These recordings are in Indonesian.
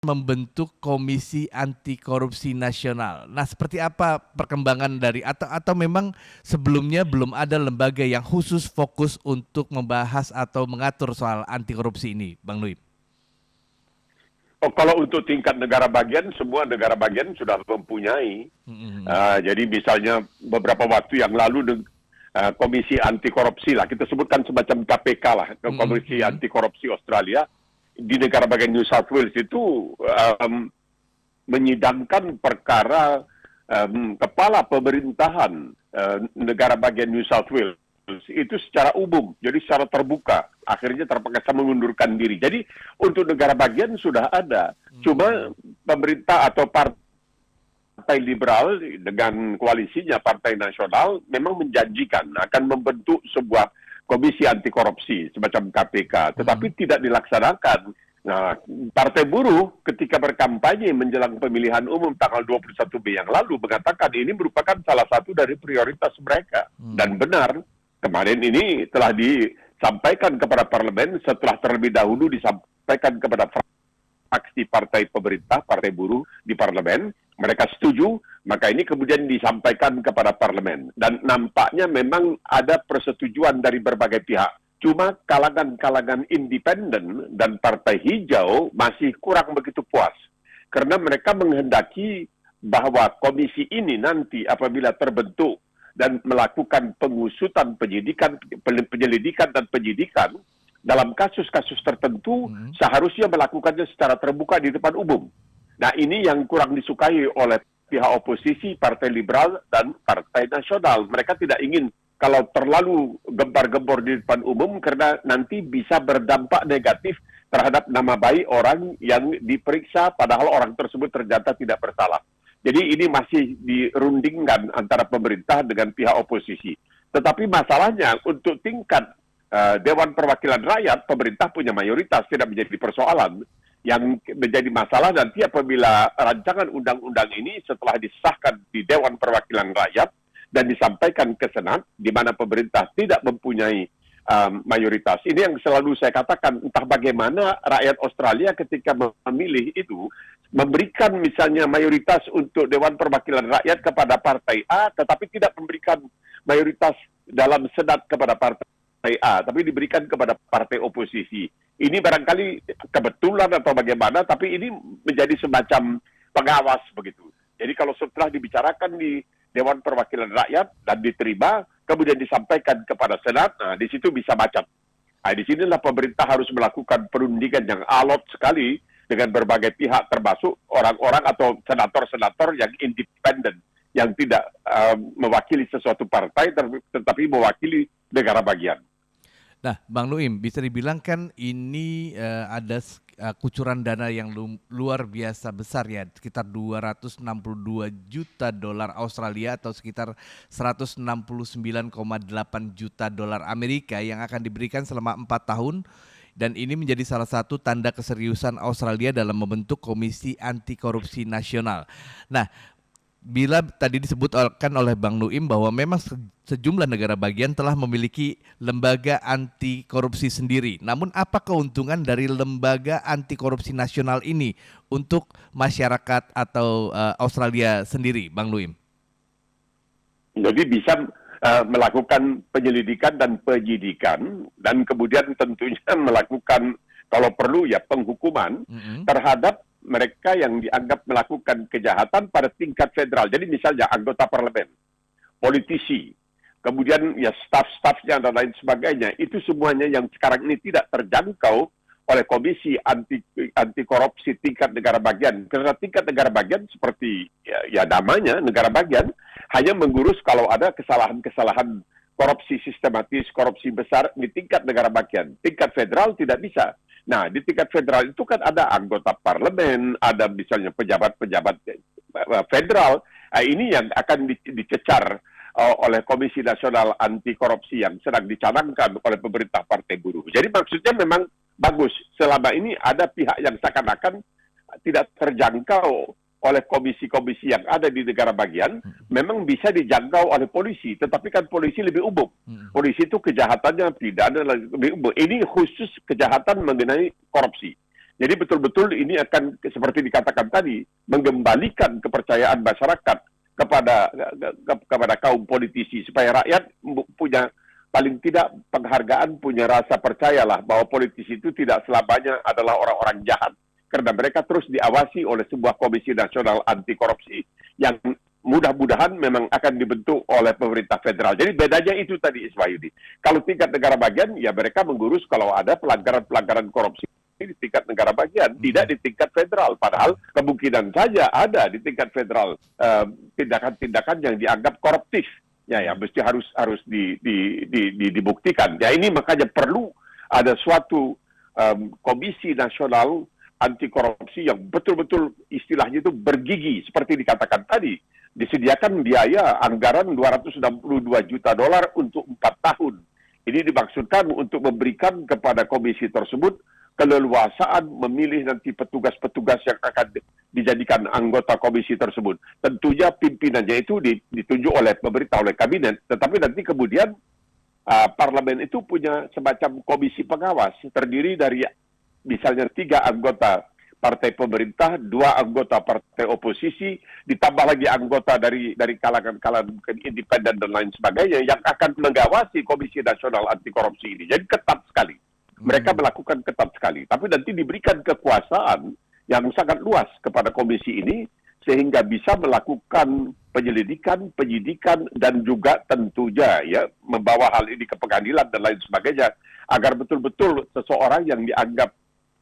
membentuk Komisi Anti Korupsi Nasional. Nah, seperti apa perkembangan dari atau memang sebelumnya belum ada lembaga yang khusus fokus untuk membahas atau mengatur soal anti korupsi ini, Bang Nuim? Oh, kalau untuk tingkat negara bagian, semua negara bagian sudah mempunyai. Mhm. Jadi misalnya beberapa waktu yang lalu Komisi Anti Korupsi lah, kita sebutkan semacam KPK lah, Mhm, Komisi mhm. Anti Korupsi Australia, di negara bagian New South Wales itu menyidangkan perkara kepala pemerintahan negara bagian New South Wales itu secara umum, jadi secara terbuka. Akhirnya terpaksa mengundurkan diri. Jadi untuk negara bagian sudah ada. Cuma Mhm. pemerintah atau Partai Liberal dengan koalisinya Partai Nasional memang menjanjikan akan membentuk sebuah komisi anti korupsi semacam KPK, tetapi Mhm. tidak dilaksanakan. Nah, Partai Buruh ketika berkampanye menjelang pemilihan umum tanggal 21 Mei yang lalu mengatakan ini merupakan salah satu dari prioritas mereka. Mhm. Dan benar, kemarin ini telah disampaikan kepada parlemen setelah terlebih dahulu disampaikan kepada fraksi partai pemerintah, Partai Buruh di parlemen. Mereka setuju, maka ini kemudian disampaikan kepada parlemen. Dan nampaknya memang ada persetujuan dari berbagai pihak. Cuma kalangan-kalangan independen dan partai hijau masih kurang begitu puas. Karena mereka menghendaki bahwa komisi ini nanti apabila terbentuk dan melakukan pengusutan penyelidikan dan penyidikan, dalam kasus-kasus tertentu Mhm. seharusnya melakukannya secara terbuka di depan umum. Nah, ini yang kurang disukai oleh pihak oposisi, Partai Liberal, dan Partai Nasional. Mereka tidak ingin kalau terlalu gembar-gembor di depan umum karena nanti bisa berdampak negatif terhadap nama baik orang yang diperiksa padahal orang tersebut ternyata tidak bersalah. Jadi ini masih dirundingkan antara pemerintah dengan pihak oposisi. Tetapi masalahnya untuk tingkat Dewan Perwakilan Rakyat, pemerintah punya mayoritas, tidak menjadi persoalan. Yang menjadi masalah nanti apabila rancangan undang-undang ini setelah disahkan di Dewan Perwakilan Rakyat dan disampaikan ke Senat, di mana pemerintah tidak mempunyai mayoritas. Ini yang selalu saya katakan, entah bagaimana rakyat Australia ketika memilih itu, memberikan misalnya mayoritas untuk Dewan Perwakilan Rakyat kepada Partai A, tetapi tidak memberikan mayoritas dalam Senat kepada Partai A, tapi diberikan kepada partai oposisi. Ini barangkali kebetulan atau bagaimana, tapi ini menjadi semacam pengawas begitu. Jadi kalau setelah dibicarakan di Dewan Perwakilan Rakyat dan diterima, kemudian disampaikan kepada Senat, nah di situ bisa macam. Nah, di sinilah pemerintah harus melakukan perundingan yang alot sekali dengan berbagai pihak, termasuk orang-orang atau senator-senator yang independen, yang tidak mewakili sesuatu partai, tetapi mewakili negara bagian. Nah, Bang Nuim, bisa dibilang kan ini ada kucuran dana yang luar biasa besar ya, sekitar 262 juta dolar Australia atau sekitar 169,8 juta dolar Amerika yang akan diberikan selama 4 tahun. Dan ini menjadi salah satu tanda keseriusan Australia dalam membentuk Komisi Anti Korupsi Nasional. Nah, bila tadi disebutkan oleh Bang Nuim bahwa memang sejumlah negara bagian telah memiliki lembaga anti korupsi sendiri. Namun apa keuntungan dari lembaga anti korupsi nasional ini untuk masyarakat atau Australia sendiri, Bang Nuim? Jadi bisa melakukan penyelidikan dan penyidikan dan kemudian tentunya melakukan kalau perlu ya penghukuman Mm-mm. terhadap mereka yang dianggap melakukan kejahatan pada tingkat federal. Jadi misalnya anggota parlemen, politisi, kemudian ya staf-stafnya dan lain sebagainya, itu semuanya yang sekarang ini tidak terjangkau oleh Komisi Anti Korupsi tingkat negara bagian. Karena tingkat negara bagian seperti ya namanya negara bagian hanya mengurus kalau ada kesalahan-kesalahan korupsi sistematis, korupsi besar di tingkat negara bagian. Tingkat federal tidak bisa. Nah, di tingkat federal itu kan ada anggota parlemen, ada misalnya pejabat-pejabat federal. Nah, ini yang akan dicecar oleh Komisi Nasional Anti Korupsi yang sedang dicanangkan oleh pemerintah Partai Buruh. Jadi maksudnya memang bagus. Selama ini ada pihak yang seakan-akan tidak terjangkau oleh komisi-komisi yang ada di negara bagian, memang bisa dijangkau oleh polisi. Tetapi kan polisi lebih umum. Mm-mm. Polisi itu kejahatannya pidana lebih umum. Ini khusus kejahatan mengenai korupsi. Jadi betul-betul ini akan seperti dikatakan tadi mengembalikan kepercayaan masyarakat kepada kaum politisi supaya rakyat punya paling tidak penghargaan, punya rasa percayalah bahwa politisi itu tidak selamanya adalah orang-orang jahat karena mereka terus diawasi oleh sebuah Komisi Nasional Anti Korupsi yang mudah-mudahan memang akan dibentuk oleh pemerintah federal. Jadi bedanya itu tadi Iswayudi. Kalau tingkat negara bagian ya mereka mengurus kalau ada pelanggaran-pelanggaran korupsi di tingkat negara bagian, tidak di tingkat federal. Padahal kemungkinan saja ada di tingkat federal tindakan-tindakan yang dianggap koruptif. Ya, mesti harus dibuktikan. Ya, ini makanya perlu ada suatu komisi nasional anti korupsi yang betul-betul istilahnya itu bergigi seperti dikatakan tadi. Disediakan biaya anggaran $262 juta untuk 4 tahun. Ini dimaksudkan untuk memberikan kepada komisi tersebut keleluasaan memilih nanti petugas-petugas yang akan dijadikan anggota komisi tersebut. Tentunya pimpinannya itu ditunjuk oleh pemerintah, oleh kabinet, tetapi nanti kemudian parlemen itu punya semacam komisi pengawas, terdiri dari misalnya 3 anggota partai pemerintah, 2 anggota partai oposisi, ditambah lagi anggota dari kalangan independen dan lain sebagainya yang akan mengawasi Komisi Nasional Anti Korupsi ini. Jadi ketat sekali. Mereka melakukan ketat sekali. Tapi nanti diberikan kekuasaan yang sangat luas kepada komisi ini sehingga bisa melakukan penyelidikan, penyidikan, dan juga tentunya ya membawa hal ini ke pengadilan dan lain sebagainya agar betul-betul seseorang yang dianggap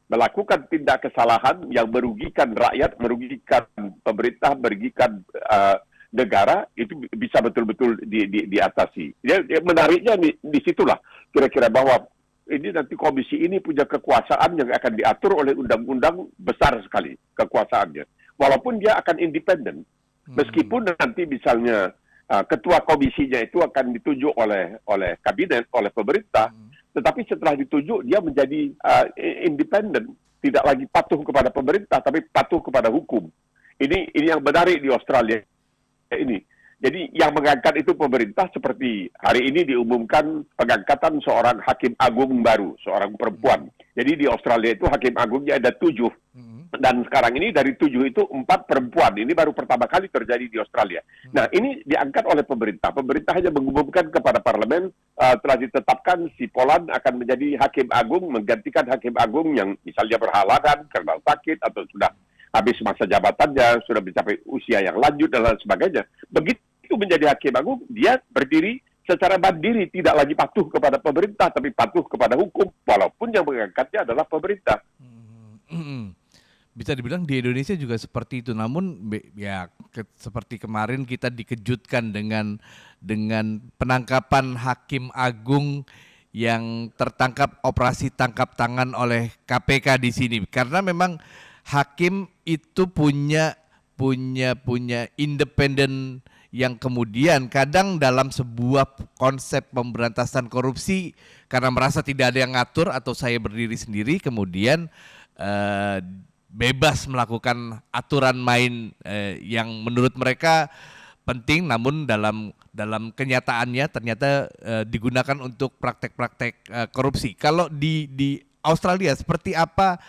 melakukan tindak kesalahan yang merugikan rakyat, merugikan pemerintah, merugikan negara itu bisa betul-betul diatasi. Ya, menariknya di situlah kira-kira bahwa ini nanti komisi ini punya kekuasaan yang akan diatur oleh undang-undang besar sekali kekuasaannya. Walaupun dia akan independen. Meskipun nanti misalnya ketua komisinya itu akan ditunjuk oleh kabinet, oleh pemerintah, tetapi setelah ditunjuk dia menjadi independen, tidak lagi patuh kepada pemerintah tapi patuh kepada hukum. Ini yang menarik di Australia ini. Jadi yang mengangkat itu pemerintah, seperti hari ini diumumkan pengangkatan seorang hakim agung baru, seorang perempuan. Jadi di Australia itu hakim agungnya ada 7. Dan sekarang ini dari 7 itu 4 perempuan. Ini baru pertama kali terjadi di Australia. Nah, ini diangkat oleh pemerintah. Pemerintah hanya mengumumkan kepada parlemen telah ditetapkan si Polan akan menjadi hakim agung, menggantikan hakim agung yang misalnya berhalangan karena sakit atau sudah habis masa jabatannya, sudah mencapai usia yang lanjut dan lain sebagainya. Begitu menjadi hakim agung, dia berdiri secara mandiri, tidak lagi patuh kepada pemerintah, tapi patuh kepada hukum, walaupun yang mengangkatnya adalah pemerintah. Bisa dibilang di Indonesia juga seperti itu, namun ya seperti kemarin kita dikejutkan dengan penangkapan hakim agung yang tertangkap operasi tangkap tangan oleh KPK di sini, karena memang hakim itu punya independen yang kemudian kadang dalam sebuah konsep pemberantasan korupsi karena merasa tidak ada yang ngatur atau saya berdiri sendiri kemudian bebas melakukan aturan main yang menurut mereka penting, namun dalam kenyataannya ternyata digunakan untuk praktek-praktek korupsi. Kalau di Australia seperti apa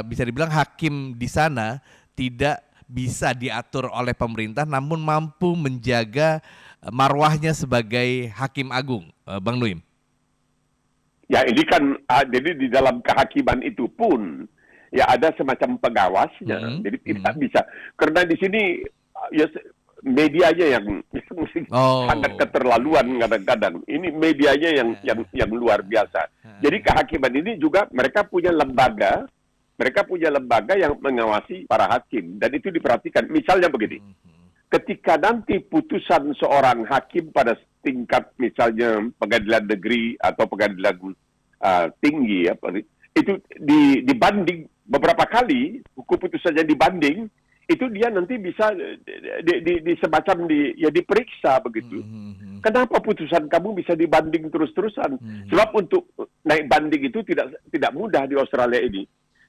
bisa dibilang hakim di sana tidak bisa diatur oleh pemerintah namun mampu menjaga marwahnya sebagai hakim agung, Bang Nuim? Ya, ini kan jadi di dalam kehakiman itu pun ya ada semacam pengawasnya. Jadi tidak bisa, karena di sini ya medianya yang sangat keterlaluan kadang-kadang. Ini medianya yang luar biasa. Jadi kehakiman ini juga mereka punya lembaga yang mengawasi para hakim, dan itu diperhatikan. Misalnya begini, ketika nanti putusan seorang hakim pada tingkat misalnya pengadilan negeri atau pengadilan tinggi ya, itu dibanding beberapa kali, keputusannya dibanding, itu dia nanti bisa diperiksa begitu. Kenapa putusan kamu bisa dibanding terus-terusan? Sebab untuk naik banding itu tidak mudah di Australia ini.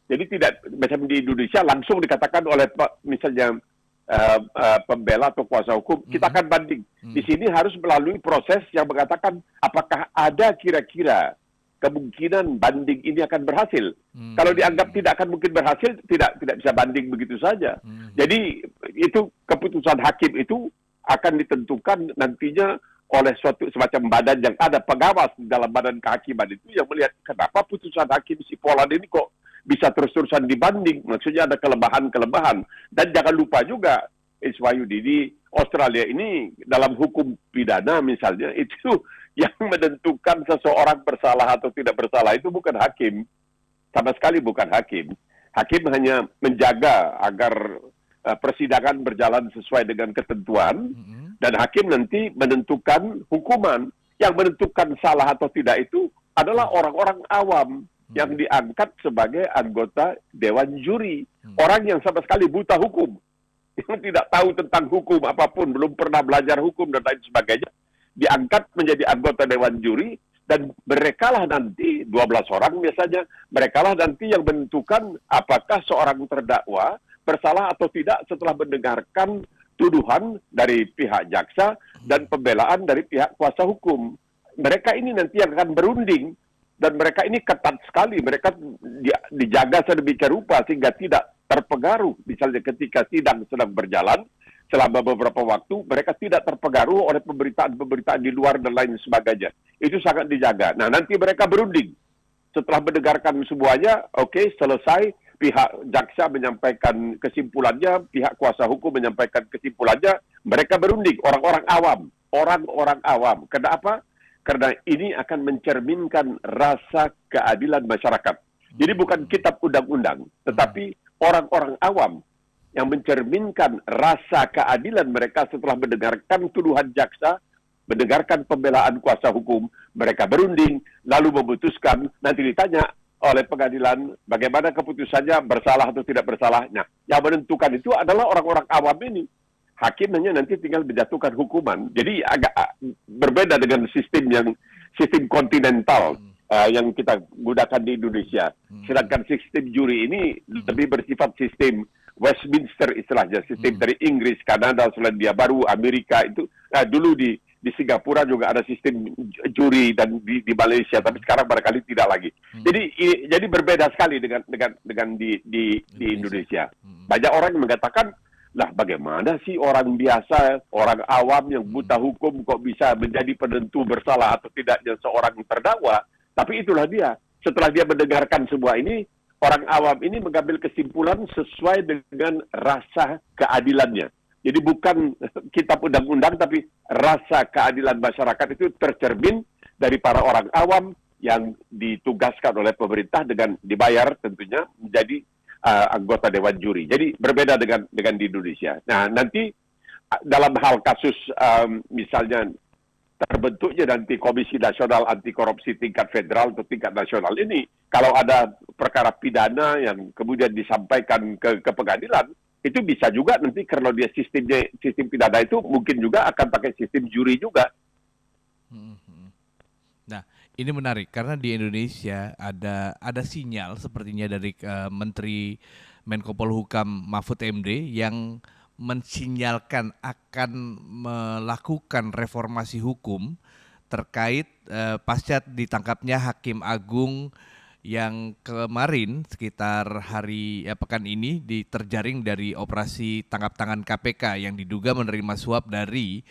Jadi tidak macam di Indonesia langsung dikatakan oleh misalnya pembela atau kuasa hukum, kita akan banding. Di sini harus melalui proses yang mengatakan apakah ada kira-kira kemungkinan banding ini akan berhasil. Kalau dianggap tidak akan mungkin berhasil, tidak bisa banding begitu saja. Jadi itu keputusan hakim itu akan ditentukan nantinya oleh suatu semacam badan yang ada pengawas di dalam badan kehakiman itu yang melihat kenapa putusan hakim si Poland ini kok bisa terus-terusan dibanding. Maksudnya ada kelemahan-kelemahan. Dan jangan lupa juga, Iswayudi, di Australia ini dalam hukum pidana misalnya, itu yang menentukan seseorang bersalah atau tidak bersalah itu bukan hakim. Sama sekali bukan hakim. Hakim hanya menjaga agar persidangan berjalan sesuai dengan ketentuan, dan hakim nanti menentukan hukuman. Yang menentukan salah atau tidak itu adalah orang-orang awam yang diangkat sebagai anggota Dewan Juri. Orang yang sama sekali buta hukum, yang tidak tahu tentang hukum apapun, belum pernah belajar hukum dan lain sebagainya, diangkat menjadi anggota Dewan Juri, dan merekalah nanti, 12 orang biasanya, merekalah nanti yang menentukan apakah seorang terdakwa bersalah atau tidak setelah mendengarkan tuduhan dari pihak jaksa dan pembelaan dari pihak kuasa hukum. Mereka ini nanti yang akan berunding, dan mereka ini ketat sekali. Mereka dijaga sedemikian rupa sehingga tidak terpengaruh. Misalnya ketika sidang sedang berjalan, selama beberapa waktu, mereka tidak terpengaruh oleh pemberitaan-pemberitaan di luar dan lain sebagainya. Itu sangat dijaga. Nah, nanti mereka berunding. Setelah mendengarkan semuanya, oke, selesai. Pihak jaksa menyampaikan kesimpulannya, pihak kuasa hukum menyampaikan kesimpulannya, mereka berunding, orang-orang awam. Orang-orang awam. Kenapa? Karena ini akan mencerminkan rasa keadilan masyarakat. Jadi bukan kitab undang-undang, tetapi orang-orang awam yang mencerminkan rasa keadilan mereka setelah mendengarkan tuduhan jaksa, mendengarkan pembelaan kuasa hukum, mereka berunding, lalu memutuskan, nanti ditanya oleh pengadilan bagaimana keputusannya, bersalah atau tidak bersalah. Nah, yang menentukan itu adalah orang-orang awam ini. Hakim hanya nanti tinggal menjatuhkan hukuman. Jadi agak berbeda dengan sistem kontinental yang kita gunakan di Indonesia. Sedangkan sistem juri ini lebih bersifat sistem Westminster istilahnya, sistem dari Inggris, Kanada, Selandia Baru, Amerika itu. Nah, dulu di Singapura juga ada sistem juri, dan di Malaysia, tapi sekarang barangkali tidak lagi. Jadi berbeda sekali dengan di Indonesia. Banyak orang yang mengatakan, lah bagaimana sih orang biasa, orang awam yang buta hukum kok bisa menjadi penentu bersalah atau tidaknya seorang terdakwa? Tapi itulah dia. Setelah dia mendengarkan semua ini, orang awam ini mengambil kesimpulan sesuai dengan rasa keadilannya. Jadi bukan kitab undang-undang, tapi rasa keadilan masyarakat itu tercermin dari para orang awam yang ditugaskan oleh pemerintah dengan dibayar tentunya menjadi anggota Dewan Juri. Jadi berbeda dengan di Indonesia. Nah, nanti dalam hal kasus misalnya terbentuknya nanti Komisi Nasional Anti Korupsi tingkat federal atau tingkat nasional ini, kalau ada perkara pidana yang kemudian disampaikan ke pengadilan, itu bisa juga nanti kalau dia sistem pidana itu mungkin juga akan pakai sistem juri juga. Nah, ini menarik karena di Indonesia ada sinyal sepertinya dari Menteri Menko Polhukam Mahfud MD yang mensinyalkan akan melakukan reformasi hukum terkait pasca ditangkapnya Hakim Agung yang kemarin sekitar pekan ini terjaring dari operasi tangkap tangan KPK yang diduga menerima suap dari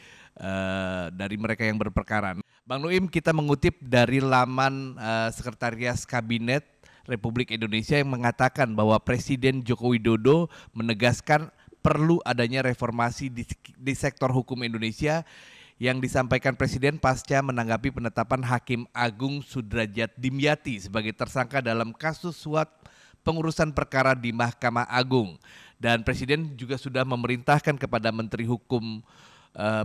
mereka yang berperkara. Bang Nuim, kita mengutip dari laman Sekretariat Kabinet Republik Indonesia yang mengatakan bahwa Presiden Joko Widodo menegaskan perlu adanya reformasi di sektor hukum Indonesia yang disampaikan Presiden pasca menanggapi penetapan Hakim Agung Sudrajat Dimyati sebagai tersangka dalam kasus suap pengurusan perkara di Mahkamah Agung. Dan Presiden juga sudah memerintahkan kepada Menteri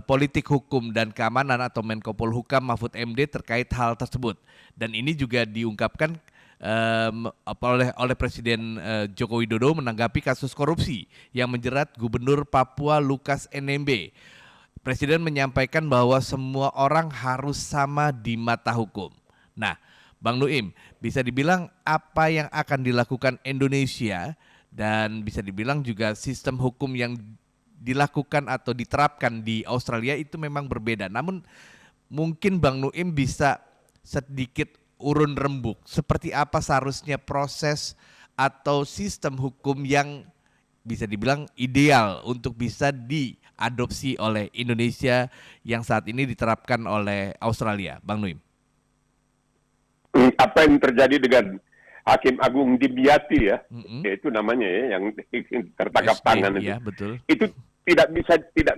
Politik Hukum dan Keamanan atau Menko Polhukam Mahfud MD terkait hal tersebut. Dan ini juga diungkapkan oleh Presiden Joko Widodo menanggapi kasus korupsi yang menjerat Gubernur Papua Lukas NMB. Presiden menyampaikan bahwa semua orang harus sama di mata hukum. Nah, Bang Nuim, bisa dibilang apa yang akan dilakukan Indonesia dan bisa dibilang juga sistem hukum yang dilakukan atau diterapkan di Australia itu memang berbeda. Namun mungkin Bang Nuim bisa sedikit urun rembuk. Seperti apa seharusnya proses atau sistem hukum yang bisa dibilang ideal untuk bisa diadopsi oleh Indonesia yang saat ini diterapkan oleh Australia, Bang Nuim? Apa yang terjadi dengan Hakim Agung Dimyati ya, Mm-mm. yaitu namanya ya, yang tertangkap SB, tangan ya betul. itu tidak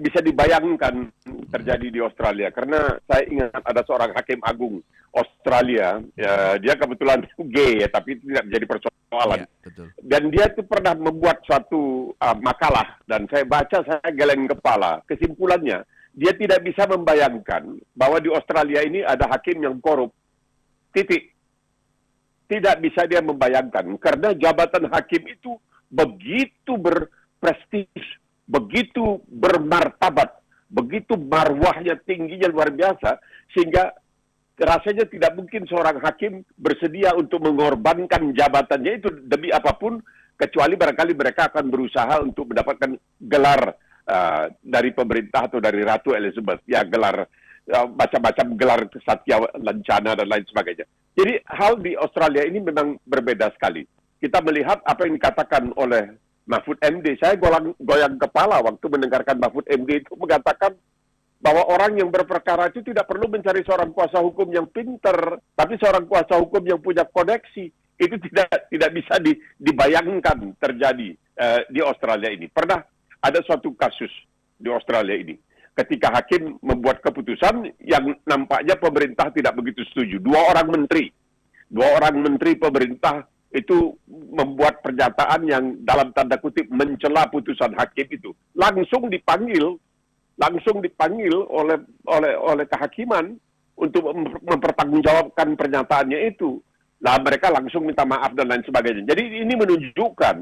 bisa dibayangkan terjadi di Australia, karena saya ingat ada seorang hakim agung Australia, ya, dia kebetulan gay ya, tapi itu tidak menjadi persoalan. Ya, betul. Dan dia itu pernah membuat suatu makalah, dan saya baca, saya geleng kepala. Kesimpulannya, dia tidak bisa membayangkan bahwa di Australia ini ada hakim yang korup. Titik. Tidak bisa dia membayangkan, karena jabatan hakim itu begitu berprestis, begitu bermartabat, begitu marwahnya tingginya luar biasa, sehingga rasanya tidak mungkin seorang hakim bersedia untuk mengorbankan jabatannya itu demi apapun, kecuali barangkali mereka akan berusaha untuk mendapatkan gelar dari pemerintah atau dari Ratu Elizabeth, ya gelar macam-macam gelar Satya Lancana dan lain sebagainya. Jadi hal di Australia ini memang berbeda sekali. Kita melihat apa yang dikatakan oleh Mahfud MD. Saya goyang kepala waktu mendengarkan Mahfud MD itu mengatakan bahwa orang yang berperkara itu tidak perlu mencari seorang kuasa hukum yang pinter, tapi seorang kuasa hukum yang punya koneksi. Itu tidak bisa dibayangkan terjadi di Australia ini. Pernah ada suatu kasus di Australia ini, ketika hakim membuat keputusan yang nampaknya pemerintah tidak begitu setuju. Dua orang menteri pemerintah itu membuat pernyataan yang dalam tanda kutip mencela putusan hakim itu. Langsung dipanggil oleh kehakiman untuk mempertanggungjawabkan pernyataannya itu. Nah, mereka langsung minta maaf dan lain sebagainya. Jadi ini menunjukkan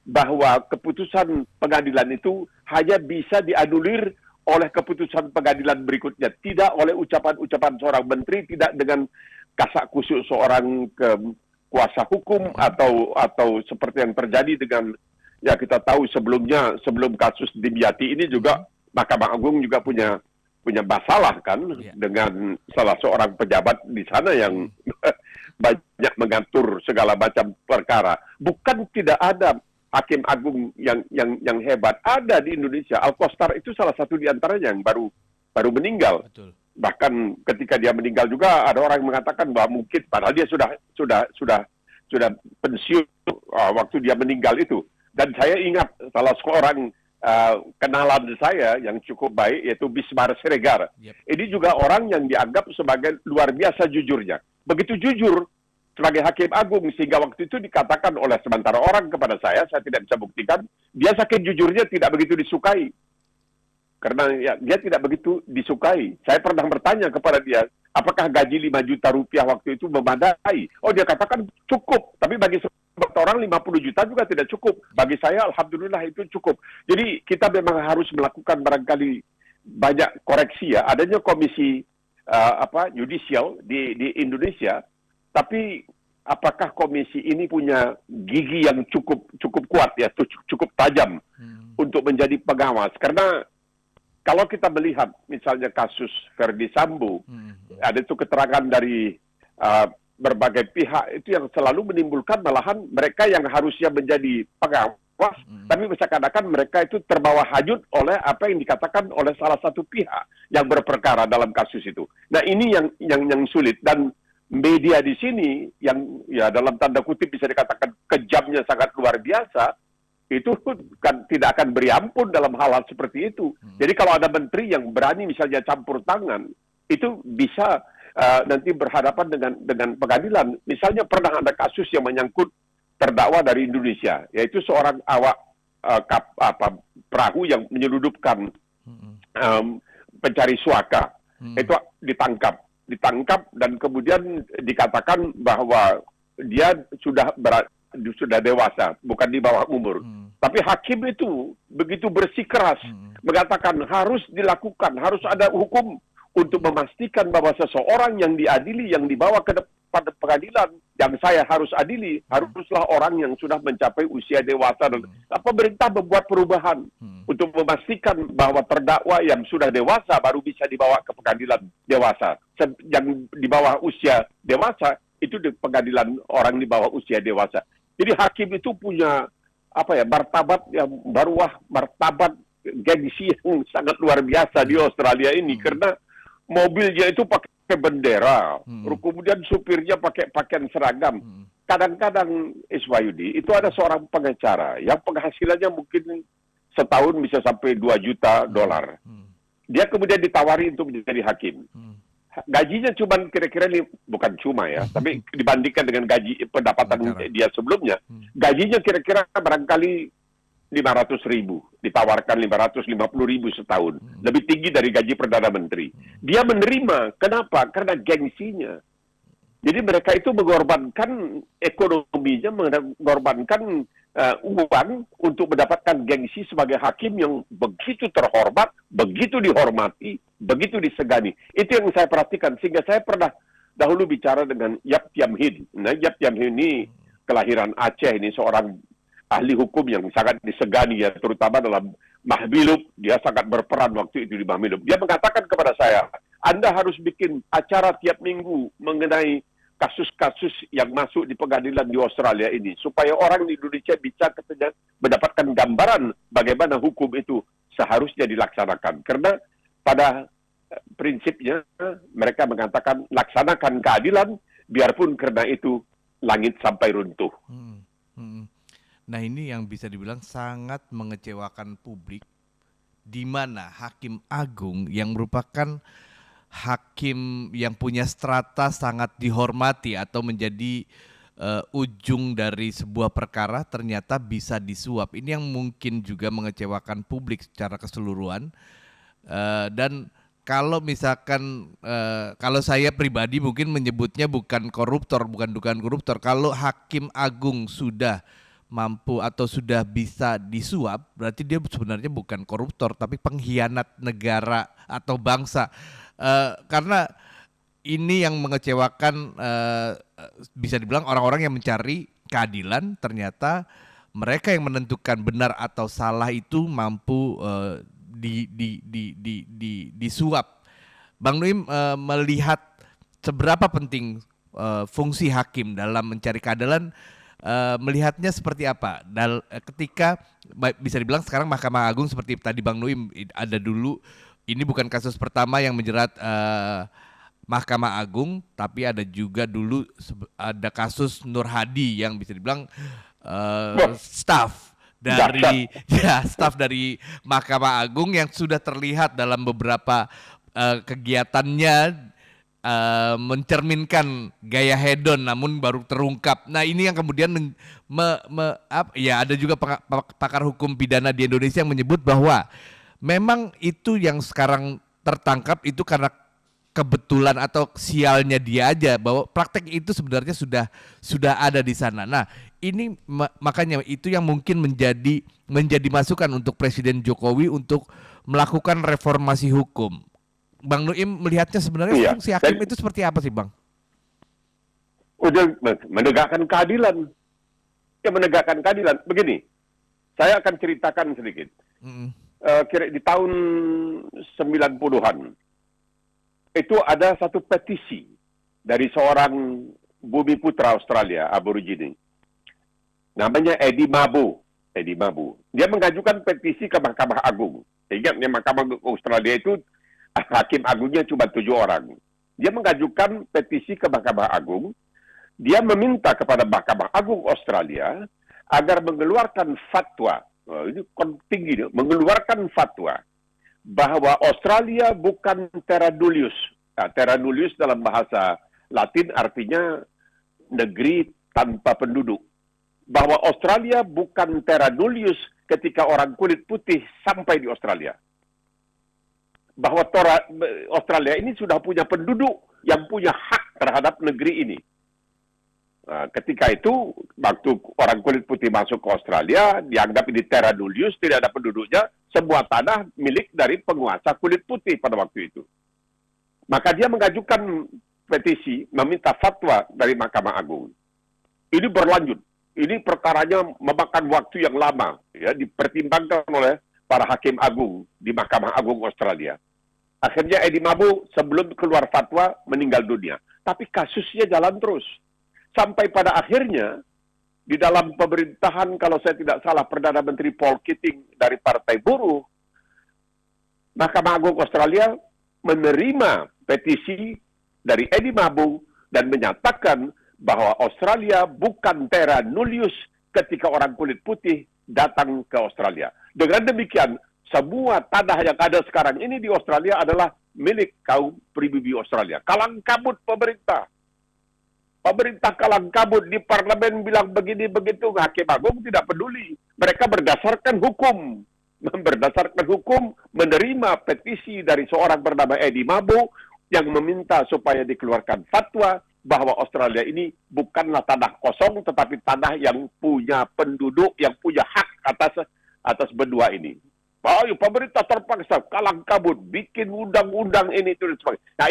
bahwa keputusan pengadilan itu hanya bisa dianulir oleh keputusan pengadilan berikutnya, tidak oleh ucapan-ucapan seorang menteri, tidak dengan kasak kusuk seorang kuasa hukum atau seperti yang terjadi dengan, ya kita tahu sebelum kasus Dimyati ini juga Mahkamah Agung juga punya masalah kan dengan salah seorang pejabat di sana yang banyak mengatur segala macam perkara. Bukan tidak ada hakim agung yang hebat, ada di Indonesia. Al-Kostar itu salah satu di antaranya yang baru meninggal. Betul. Bahkan ketika dia meninggal juga ada orang yang mengatakan bahwa mungkin padahal dia sudah pensiun waktu dia meninggal itu. Dan saya ingat salah seorang kenalan saya yang cukup baik, yaitu Bismar Siregar. Yep. Ini juga orang yang dianggap sebagai luar biasa jujurnya. Begitu jujur sebagai hakim agung, sehingga waktu itu dikatakan oleh sementara orang kepada saya tidak bisa buktikan, dia saking jujurnya tidak begitu disukai. Karena ya, dia tidak begitu disukai. Saya pernah bertanya kepada dia, apakah gaji 5 juta rupiah waktu itu memadai? Oh, dia katakan cukup, tapi bagi orang 50 juta juga tidak cukup. Bagi saya, alhamdulillah itu cukup. Jadi kita memang harus melakukan barangkali banyak koreksi ya. Adanya komisi judicial di Indonesia, tapi apakah komisi ini punya gigi yang cukup kuat ya, cukup tajam untuk menjadi pengawas? Karena kalau kita melihat misalnya kasus Verdi Sambo, ada itu keterangan dari berbagai pihak itu yang selalu menimbulkan malahan mereka yang harusnya menjadi pengawas, tapi seakan-akan mereka itu terbawa hanyut oleh apa yang dikatakan oleh salah satu pihak yang berperkara dalam kasus itu. Nah, ini yang sulit, dan media di sini yang ya dalam tanda kutip bisa dikatakan kejamnya sangat luar biasa, itu kan tidak akan beri ampun dalam hal-hal seperti itu. Jadi kalau ada menteri yang berani misalnya campur tangan, itu bisa nanti berhadapan dengan pengadilan. Misalnya pernah ada kasus yang menyangkut terdakwa dari Indonesia, yaitu seorang awak perahu yang menyeludupkan pencari suaka. Itu ditangkap dan kemudian dikatakan bahwa dia sudah dewasa, bukan di bawah umur. Tapi hakim itu begitu bersikeras mengatakan harus dilakukan, harus ada hukum untuk memastikan bahwa seseorang yang diadili, yang dibawa ke depan pengadilan, yang saya harus adili, haruslah orang yang sudah mencapai usia dewasa. Dan pemerintah membuat perubahan untuk memastikan bahwa terdakwa yang sudah dewasa baru bisa dibawa ke pengadilan dewasa. Yang di bawah usia dewasa Itu di pengadilan orang di bawah usia dewasa. Jadi hakim itu punya martabat yang baruah, martabat gengsi yang sangat luar biasa di Australia ini karena mobilnya itu pakai bendera, kemudian supirnya pakai pakaian seragam. Kadang-kadang Iswayudi itu ada seorang pengacara yang penghasilannya mungkin setahun bisa sampai 2 juta dolar. Dia kemudian ditawari untuk menjadi hakim. Gajinya cuma kira-kira bukan cuma ya, tapi dibandingkan dengan gaji pendapatan dia sebelumnya, gajinya kira-kira barangkali 500.000, ditawarkan 550.000 setahun, lebih tinggi dari gaji Perdana Menteri. Dia menerima, kenapa? Karena gengsinya. Jadi mereka itu mengorbankan ekonominya, mengorbankan uang untuk mendapatkan gengsi sebagai hakim yang begitu terhormat, begitu dihormati, begitu disegani. Itu yang saya perhatikan, sehingga saya pernah dahulu bicara dengan Yap Tiam Hin. Nah, Yap Tiam Hin ini kelahiran Aceh, ini seorang ahli hukum yang sangat disegani, ya, terutama dalam Mahmilub. Dia sangat berperan waktu itu di Mahmilub. Dia mengatakan kepada saya, Anda harus bikin acara tiap minggu mengenai kasus-kasus yang masuk di pengadilan di Australia ini, supaya orang di Indonesia bisa mendapatkan gambaran bagaimana hukum itu seharusnya dilaksanakan. Karena pada prinsipnya mereka mengatakan laksanakan keadilan, biarpun karena itu langit sampai runtuh. Nah, ini yang bisa dibilang sangat mengecewakan publik, di mana Hakim Agung yang merupakan hakim yang punya strata sangat dihormati atau menjadi ujung dari sebuah perkara ternyata bisa disuap. Ini yang mungkin juga mengecewakan publik secara keseluruhan. Dan kalau misalkan kalau saya pribadi mungkin menyebutnya bukan koruptor, bukan dugaan koruptor. Kalau Hakim Agung sudah mampu atau sudah bisa disuap, berarti dia sebenarnya bukan koruptor tapi pengkhianat negara atau bangsa. Karena ini yang mengecewakan, bisa dibilang orang-orang yang mencari keadilan, ternyata mereka yang menentukan benar atau salah itu mampu disuap. Bang Nuim melihat seberapa penting fungsi hakim dalam mencari keadilan, melihatnya seperti apa? Ketika bisa dibilang sekarang Mahkamah Agung seperti tadi Bang Nuim ada dulu. Ini bukan kasus pertama yang menjerat Mahkamah Agung, tapi ada juga dulu ada kasus Nur Hadi yang bisa dibilang staf dari Mahkamah Agung yang sudah terlihat dalam beberapa kegiatannya mencerminkan gaya hedon, namun baru terungkap. Nah, ini yang kemudian ada juga pakar hukum pidana di Indonesia yang menyebut bahwa memang itu yang sekarang tertangkap itu karena kebetulan atau sialnya dia aja, bahwa praktek itu sebenarnya sudah ada di sana. Nah, ini makanya itu yang mungkin menjadi masukan untuk Presiden Jokowi untuk melakukan reformasi hukum. Bang Nuim melihatnya sebenarnya fungsi hakim itu seperti apa sih, Bang? Udah menegakkan keadilan. Ya, menegakkan keadilan. Begini, saya akan ceritakan sedikit. Kira di tahun 90-an itu ada satu petisi dari seorang bumi putra Australia, Aborigine. Namanya Eddie Mabo. Dia mengajukan petisi ke Mahkamah Agung. Ingat, Mahkamah Australia itu hakim agungnya cuma 7 orang. Dia mengajukan petisi ke Mahkamah Agung. Dia meminta kepada Mahkamah Agung Australia agar mengeluarkan fatwa. Ini tinggi, mengeluarkan fatwa bahwa Australia bukan terra nullius. Nah, terra nullius dalam bahasa Latin artinya negeri tanpa penduduk. Bahwa Australia bukan terra nullius ketika orang kulit putih sampai di Australia. Bahwa Australia ini sudah punya penduduk yang punya hak terhadap negeri ini. Nah, ketika itu, waktu orang kulit putih masuk ke Australia, dianggap ini terra nullius, tidak ada penduduknya, semua tanah milik dari penguasa kulit putih pada waktu itu. Maka dia mengajukan petisi, meminta fatwa dari Mahkamah Agung. Ini berlanjut. Ini perkaranya memakan waktu yang lama, ya, dipertimbangkan oleh para hakim agung di Mahkamah Agung Australia. Akhirnya Eddie Mabo sebelum keluar fatwa meninggal dunia. tapi kasusnya jalan terus. Sampai pada akhirnya, di dalam pemerintahan, kalau saya tidak salah, Perdana Menteri Paul Keating dari Partai Buruh, Mahkamah Agung Australia menerima petisi dari Eddie Mabung dan menyatakan bahwa Australia bukan terra nullius ketika orang kulit putih datang ke Australia. Dengan demikian, semua tanah yang ada sekarang ini di Australia adalah milik kaum pribumi Australia. Kalang kabut pemerintah. Pemerintah kalang kabut di parlemen bilang begini begitu, Hakim Agung tidak peduli. Mereka berdasarkan hukum. Berdasarkan hukum menerima petisi dari seorang bernama Eddie Mabo yang meminta supaya dikeluarkan fatwa bahwa Australia ini bukanlah tanah kosong tetapi tanah yang punya penduduk, yang punya hak atas benua ini. Oh, pemerintah terpaksa kalang kabut bikin undang-undang ini itu dan sebagainya. Nah,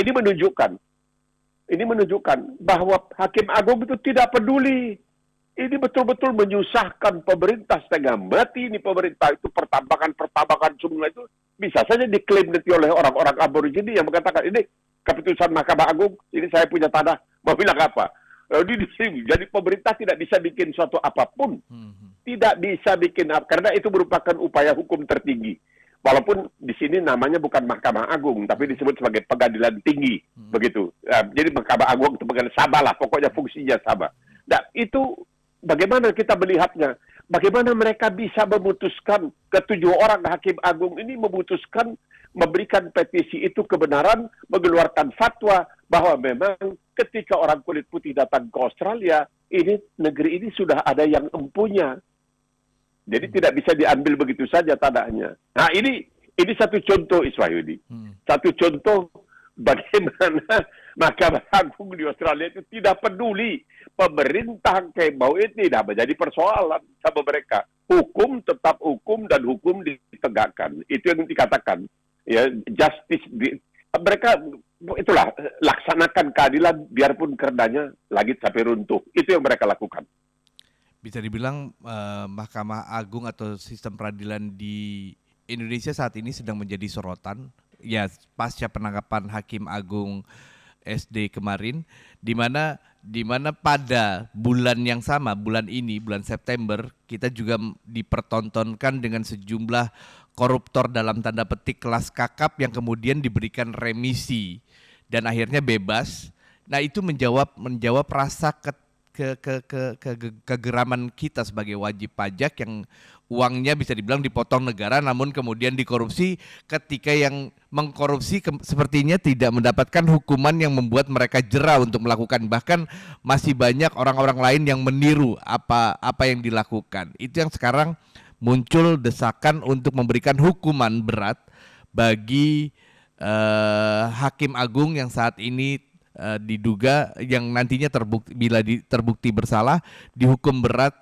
ini menunjukkan bahwa Hakim Agung itu tidak peduli. Ini betul-betul menyusahkan pemerintah setengah mati. Ini pemerintah itu pertambangan semua itu bisa saja diklaim nanti oleh orang-orang aborigini yang mengatakan ini keputusan Mahkamah Agung, ini saya punya tanah, mau bilang apa? Jadi pemerintah tidak bisa bikin suatu apapun. Tidak bisa bikin apa, karena itu merupakan upaya hukum tertinggi. Walaupun di sini namanya bukan Mahkamah Agung, tapi disebut sebagai pengadilan tinggi, begitu. Jadi Mahkamah Agung itu pengadilan sama lah, pokoknya fungsinya sama. Nah, itu bagaimana kita melihatnya? Bagaimana mereka bisa memutuskan, ketujuh orang Hakim Agung ini memutuskan memberikan petisi itu kebenaran, mengeluarkan fatwa bahwa memang ketika orang kulit putih datang ke Australia, negeri ini sudah ada yang empunya. Jadi tidak bisa diambil begitu saja tanahnya. Nah, ini satu contoh, Iswahyudi. Satu contoh bagaimana Mahkamah Agung di Australia itu tidak peduli. Pemerintah kayak mau ini tidak menjadi persoalan sama mereka. Hukum tetap hukum dan hukum ditegakkan. Itu yang dikatakan. Ya, justice. Mereka itulah laksanakan keadilan biarpun kerenanya langit sampai runtuh. Itu yang mereka lakukan. Bisa dibilang Mahkamah Agung atau sistem peradilan di Indonesia saat ini sedang menjadi sorotan ya pasca penangkapan Hakim Agung SD kemarin, di mana pada bulan yang sama, bulan September, kita juga dipertontonkan dengan sejumlah koruptor dalam tanda petik kelas kakap yang kemudian diberikan remisi dan akhirnya bebas. Nah, itu menjawab rasa kegeraman kita sebagai wajib pajak yang uangnya bisa dibilang dipotong negara namun kemudian dikorupsi, ketika yang mengkorupsi sepertinya tidak mendapatkan hukuman yang membuat mereka jera untuk melakukan, bahkan masih banyak orang-orang lain yang meniru apa yang dilakukan. Itu yang sekarang muncul desakan untuk memberikan hukuman berat bagi Hakim Agung yang saat ini diduga yang nantinya terbukti bersalah dihukum berat,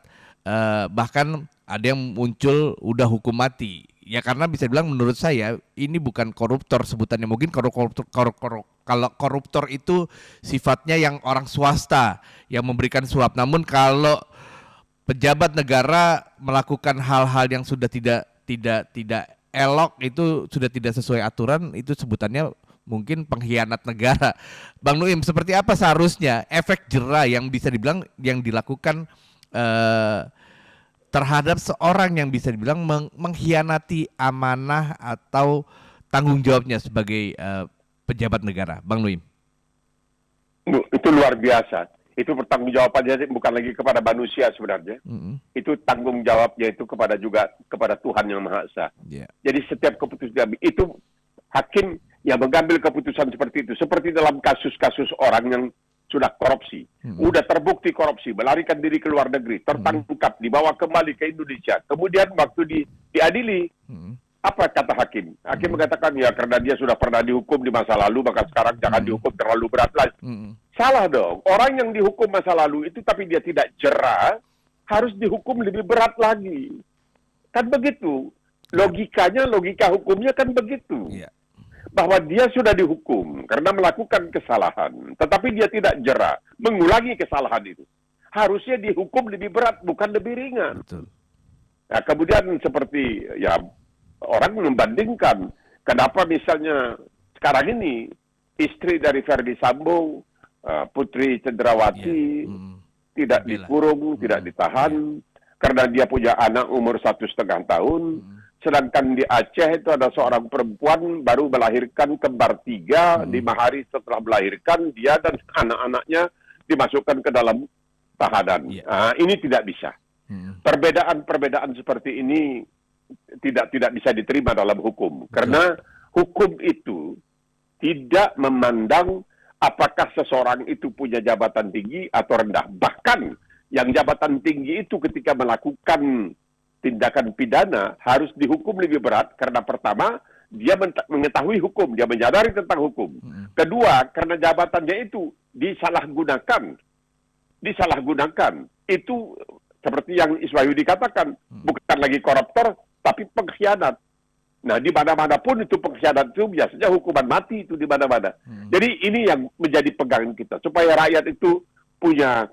bahkan ada yang muncul udah hukum mati ya, karena bisa bilang menurut saya ini bukan koruptor sebutannya. Mungkin kalau koruptor itu sifatnya yang orang swasta yang memberikan suap, namun kalau pejabat negara melakukan hal-hal yang sudah tidak elok, itu sudah tidak sesuai aturan, itu sebutannya mungkin pengkhianat negara. Bang Nuim, seperti apa seharusnya efek jera yang bisa dibilang yang dilakukan terhadap seorang yang bisa dibilang mengkhianati amanah atau tanggung jawabnya sebagai pejabat negara, Bang Nuim? Itu luar biasa. Itu pertanggungjawabannya bukan lagi kepada manusia sebenarnya. Itu tanggung jawabnya itu kepada Tuhan Yang Maha Esa. Yeah. Jadi setiap keputusan itu hakim yang mengambil keputusan seperti itu. Seperti dalam kasus-kasus orang yang sudah korupsi, udah terbukti korupsi, melarikan diri ke luar negeri, tertangkap, dibawa kembali ke Indonesia. Kemudian waktu diadili, apa kata hakim? Hakim mengatakan ya karena dia sudah pernah dihukum di masa lalu, maka sekarang jangan dihukum terlalu berat lagi. Salah dong. Orang yang dihukum masa lalu itu tapi dia tidak jera, harus dihukum lebih berat lagi. Kan begitu. Logika hukumnya kan begitu. Yeah. Bahwa dia sudah dihukum karena melakukan kesalahan, tetapi dia tidak jera, mengulangi kesalahan itu. Harusnya dihukum lebih berat, bukan lebih ringan. Betul. Nah, kemudian seperti ya orang membandingkan, kenapa misalnya sekarang ini istri dari Verdi Sambo Putri Cendrawati tidak Bella. dikurung, tidak ditahan karena dia punya anak umur 1,5 tahun. Sedangkan di Aceh itu ada seorang perempuan baru melahirkan kembar 3, 5 hari setelah melahirkan dia dan anak-anaknya dimasukkan ke dalam tahanan. Ini tidak bisa. Perbedaan-perbedaan seperti ini tidak bisa diterima dalam hukum. Karena hukum itu tidak memandang apakah seseorang itu punya jabatan tinggi atau rendah. Bahkan yang jabatan tinggi itu ketika melakukan tindakan pidana harus dihukum lebih berat karena pertama, dia mengetahui hukum, dia menyadari tentang hukum. Kedua, karena jabatannya itu disalahgunakan. Itu seperti yang Iswahyudi katakan, bukan lagi koruptor, tapi pengkhianat. Nah, di mana-mana pun itu pengkhianat itu biasanya hukuman mati itu di mana-mana. Jadi ini yang menjadi pegangan kita, supaya rakyat itu punya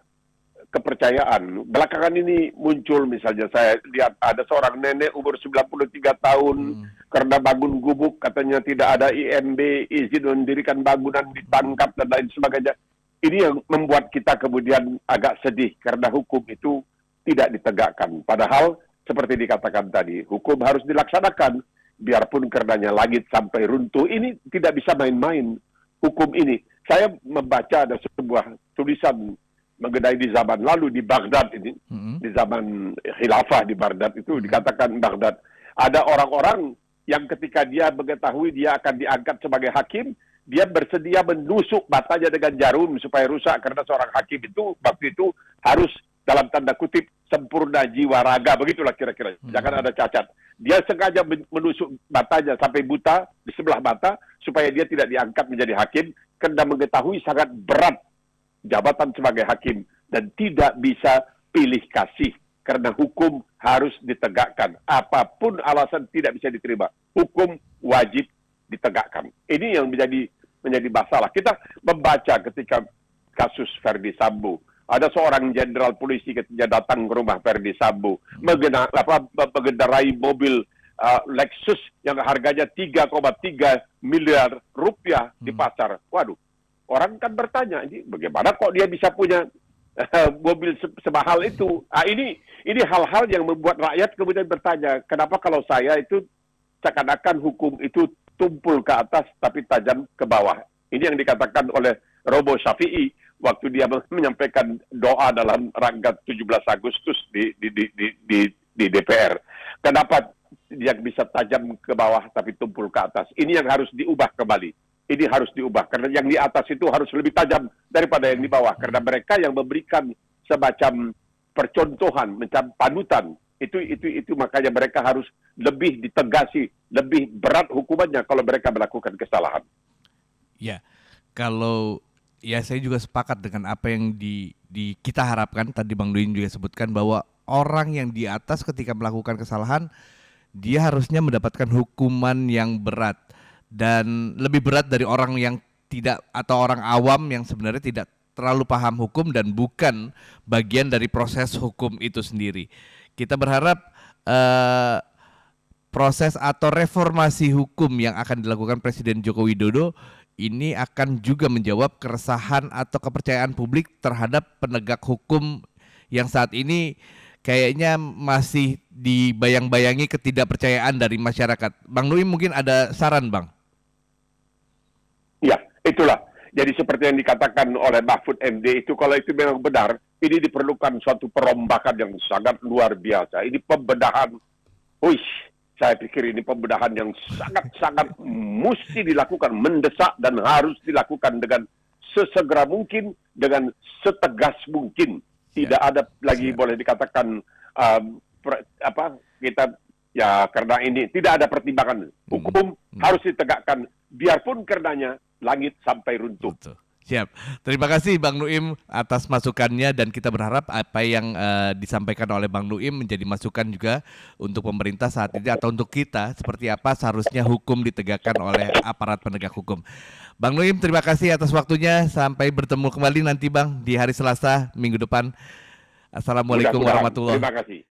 kepercayaan. Belakangan ini muncul misalnya saya lihat ada seorang nenek umur 93 tahun karena bangun gubuk katanya tidak ada IMB, izin mendirikan bangunan ditangkap dan lain sebagainya. Ini yang membuat kita kemudian agak sedih karena hukum itu tidak ditegakkan. Padahal seperti dikatakan tadi, hukum harus dilaksanakan biarpun karenanya langit sampai runtuh. Ini tidak bisa main-main hukum ini. Saya membaca ada sebuah tulisan mengenai di zaman lalu di Baghdad ini, di zaman khilafah di Baghdad itu dikatakan Baghdad ada orang-orang yang ketika dia mengetahui dia akan diangkat sebagai hakim, dia bersedia menusuk matanya dengan jarum supaya rusak karena seorang hakim itu waktu itu harus dalam tanda kutip sempurna jiwa raga, begitulah kira-kira. Jangan ada cacat. Dia sengaja menusuk matanya sampai buta di sebelah mata supaya dia tidak diangkat menjadi hakim karena mengetahui sangat berat jabatan sebagai hakim dan tidak bisa pilih kasih karena hukum harus ditegakkan. Apapun alasan tidak bisa diterima. Hukum wajib ditegakkan. Ini yang menjadi masalah. Kita membaca ketika kasus Verdi Sambo. Ada seorang jenderal polisi ketika datang ke rumah Verdi Sambo mengendarai mobil Lexus yang harganya 3,3 miliar rupiah di pasar. Waduh, orang kan bertanya, ini bagaimana kok dia bisa punya mobil semahal itu? Ini hal-hal yang membuat rakyat kemudian bertanya, kenapa kalau saya itu seakan-akan hukum itu tumpul ke atas tapi tajam ke bawah. Ini yang dikatakan oleh Robo Syafi'i waktu dia menyampaikan doa dalam rangka 17 Agustus di DPR. Kenapa dia bisa tajam ke bawah tapi tumpul ke atas? Ini yang harus diubah kembali. Ini harus diubah karena yang di atas itu harus lebih tajam daripada yang di bawah karena mereka yang memberikan semacam percontohan, macam panutan. Itu makanya mereka harus lebih ditegasi, lebih berat hukumannya kalau mereka melakukan kesalahan. Ya, kalau saya juga sepakat dengan apa yang kita harapkan. Tadi Bang Duin juga sebutkan bahwa orang yang di atas ketika melakukan kesalahan, dia harusnya mendapatkan hukuman yang berat dan lebih berat dari orang yang tidak atau orang awam yang sebenarnya tidak terlalu paham hukum dan bukan bagian dari proses hukum itu sendiri. Kita berharap proses atau reformasi hukum yang akan dilakukan Presiden Joko Widodo ini akan juga menjawab keresahan atau kepercayaan publik terhadap penegak hukum yang saat ini kayaknya masih dibayang-bayangi ketidakpercayaan dari masyarakat. Bang Nuim mungkin ada saran, Bang? Ya, itulah. Jadi seperti yang dikatakan oleh Mahfud MD itu, kalau itu memang benar, ini diperlukan suatu perombakan yang sangat luar biasa. Ini pembedahan, saya pikir ini pembedahan yang sangat-sangat mesti dilakukan, mendesak dan harus dilakukan dengan sesegera mungkin, dengan setegas mungkin. Tidak ada lagi boleh dikatakan kita ya karena ini tidak ada pertimbangan. Hukum harus ditegakkan, biarpun karenanya langit sampai runtuh. Betul. Siap. Terima kasih Bang Nuim atas masukannya dan kita berharap apa yang disampaikan oleh Bang Nuim menjadi masukan juga untuk pemerintah saat ini atau untuk kita seperti apa seharusnya hukum ditegakkan oleh aparat penegak hukum. Bang Nuim terima kasih atas waktunya. Sampai bertemu kembali nanti Bang di hari Selasa minggu depan. Assalamualaikum warahmatullahi wabarakatuh. Terima kasih.